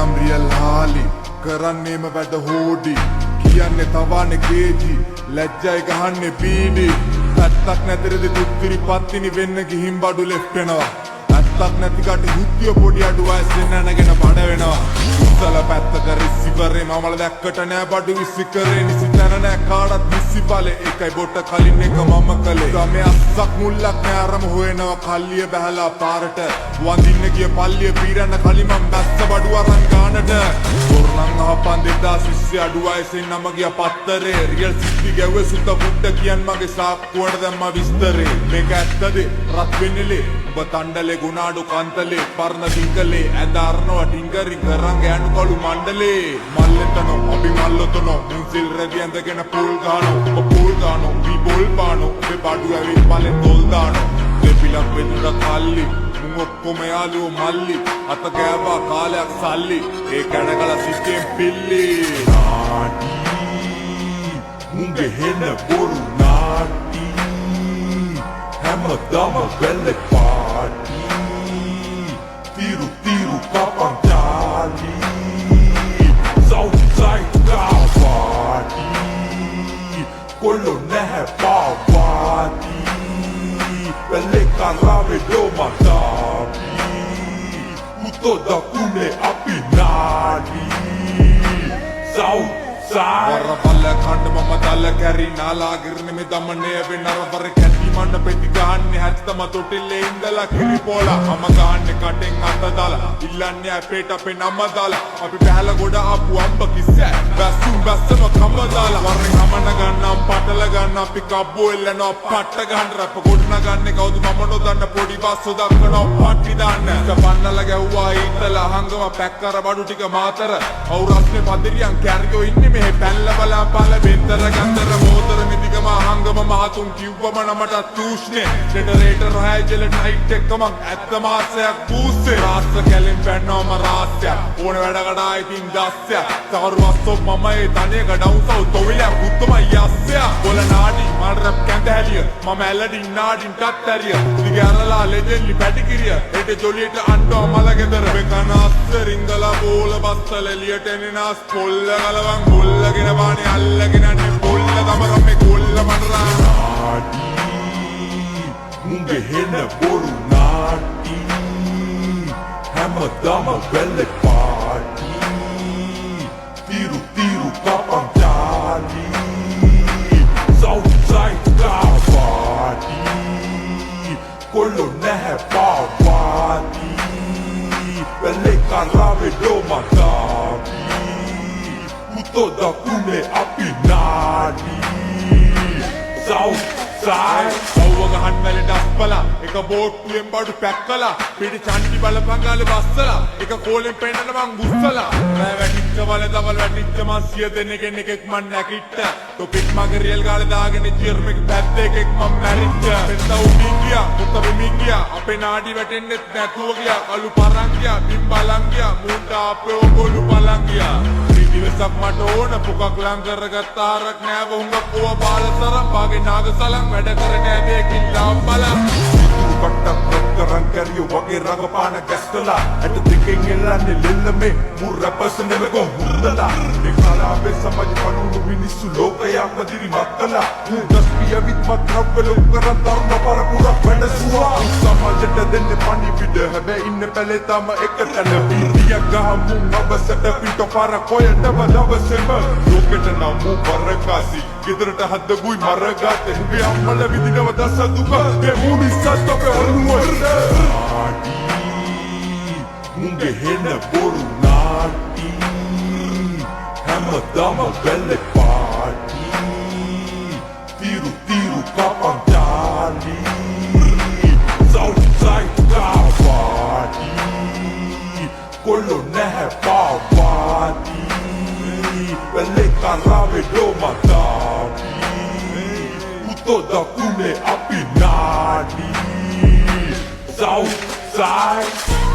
නම් රියල් හාලි කරන්නේම වැඩ හෝඩි කියන්නේ තවන්නේ කේජි ලැජ්ජයි ගහන්නේ බීඩි ඇත්තක් නැතිරද දුක්තිරි පත්තිනි වෙන්න ගිහින් බඩු ලෙෆ්ට් වෙනවා ඇත්තක් නැති කට යුද්ධිය පොඩි අඩු වයසෙන් නැනගෙන බඩ වෙනවා උත්තල පැත්තක රිසිවරේ මමල දැක්කට නෑ බඩු විසි කරේ නිසි තැන නෑ කාටත් විසි බලේ එකයි බොට කලින් එක මම කළේ ගමේ අස්සක් මුල්ලක් නෑ අරම හොයනවා කල්ලිය බැහැලා පාරට වඳින්න ගිය පල්ලිය පීරන්න කලින් මම බැස්ස බඩු අරන් ගානට තොරණන් අහපන් 2020 අඩු වයසෙන් නම ගියා පත්තරේ රියල් සිටි ගැව්වේ සුත පුඩ කියන් මගේ සාක්කුවට දැම්මා විස්තරේ මේක ඇත්තද රත් වෙන්නේලේ ඔබ තණ්ඩලේ ගුණාඩු කන්තලේ පරණ දිංගලේ ඇදාරනවා ඩිංගරි කරන් ගෑනු කළු මණ්ඩලේ මල්ලෙතනෝ අපි මල්ලොතනෝ මුන්සිල් රෙදි ඇඳගෙන පූල් ගානෝ ඔබ පූල් ගානෝ වී බෝල් පානෝ ඔබේ බඩු ඇවිත් පලෙන් දොල් දානෝ දෙපිලක් වෙදුර කල්ලි මුන් ඔක්කොම යාළුවෝ මල්ලි අත ගෑවා කාලයක් සල්ලි ඒ කැඩගල සිටෙන් පිල්ලි නාටි මුන්ගේ හෙන්න බොරු නාටි හැමදාම බැල්ලේ party tiru tiru kapang jali Southside kawati kolo nahe pawati pele karave do matapi uto da kune api nadi Southside warra palla khand mama dal kari nala girne me damne ve naravare kati man peti gahanne hattama totille indala kiri pola mama gahanne katen atta dala illanne apeta pe nama dala api pahala goda apu amba kisse bassum bassama kamba dala warren hamana gannam patala ganna api kabbo ellana patta gahanne rap godna ganne kawudu mama no danna podi basso dakkana patti danna ka pannala gewwa itala hangama pakkara badu tika matara aw rasne padiriyan carriyo inne me පැල්ල බලා පාල බෙන්තර ගන්දර මෝතර මිදිගම හංගම මහතුන් කිව්වම නමට තූෂ්නේ generator හය ජෙල night එකම ඇත්ත මාසයක් පූස්සේ රාස්ස කැලෙන් පැන්නවම රාස්යක් ඕන වැඩකට ආයිතින් දස්සයක් තවරු වස්සෝ මම ඒ තනියක ඩවුන්සව් තොවිලක් උත්තම යස්සයක් බොල නාඩි මල් රැප් කැඳහැලිය මම ඇලඩින් නාඩින් ටත්තරිය දිගාරලා ලෙජෙන්ලි පැටිකිරිය හෙට ජොලියට අන්ටෝ මල ගෙදර වෙකනස්ස රිංගලා බෝල බස්සල එලියට එනනාස් පොල්ල ගලවන් බොල්ලගෙන බානේ අල්ලගෙන යන්නේ පොල්ල තමරම් මේ කොල්ල මනරා නාටි මුංගේ හෙන්න බොරු නාටි හැමදාම බැල්ලේ party tiru tiru kapang jali Southside kawati kolo nahe pawati pele karave do matapi toda kune api nadi Southside අවව ගහන් වැලේ ඩස්පලා එක බෝට්ටුවෙන් බඩු පැක්කලා පිටි චන්ටි බලපංගාලේ බස්සලා එක කෝලෙන් පෙන්නන මං බුස්සලා රෑ වැටිච්ච වල දවල් වැටිච්ච මං සිය දෙනෙක්ගෙන් එකෙක් මං නැකිට තොපිට මගේ රියල් ගාලේ දාගෙන ජර්මෙක් පැද්ද එකෙක් මං මැරිච්ච පෙත්ත උඩින් ගියා මුත්ත බිමින් ගියා අපේ නාඩි වැටෙන්නෙත් නැතුව ගියා කළු පරන් ගියා බිම් බලන් ගියා මුන්ට අපේ ඔගොලු බලන් ගියා දිවසක් මට ඕන පුකක් ලං කරගත්ත හරක් නෑව හුඟක් පුව බාලසරම් පාගේ නාගසලම් වැඩ කර නෑවේ කිල්ලාම් බලම් සිතුරු කට්ටක් කරන් කැරියෝ වගේ රඟපාන ගැස්කලා ඇට දෙකෙන් එල්ලන්නේ ලෙල්ලමේ මුර රැපර්ස් නෙවෙගො හුරදලා ඒ කාලාවේ සමාජ කනුණු මිනිස්සු ලෝකයක් මදිරි මත්තලා දස්පිය විත් මත්‍රව්වල උකරන් තරුණ පරපුරක් වැඩසුවා සමාජයට දෙන්නේ පණිවිඩ හැබැයි ඉන්න පැලේ තම එක තැන පිටියක් ගහමු අවසට පිට පාර කොයද දවසෙම ලෝකෙට නම් මු වරකාසි ගෙදරට හද්දගුයි මරගාතේ උගේ අම්මල විදිනව දස දුක ඒ මුනිස්සත් අපේ හරුවද නාටි මුගේ හෙන්න බොරු නාටි හැමදාම බැල්ලේ party tiru tiru kapang jali Southside kawati kolo nahe pawati pele karave do matapi toda kune api nadi Southside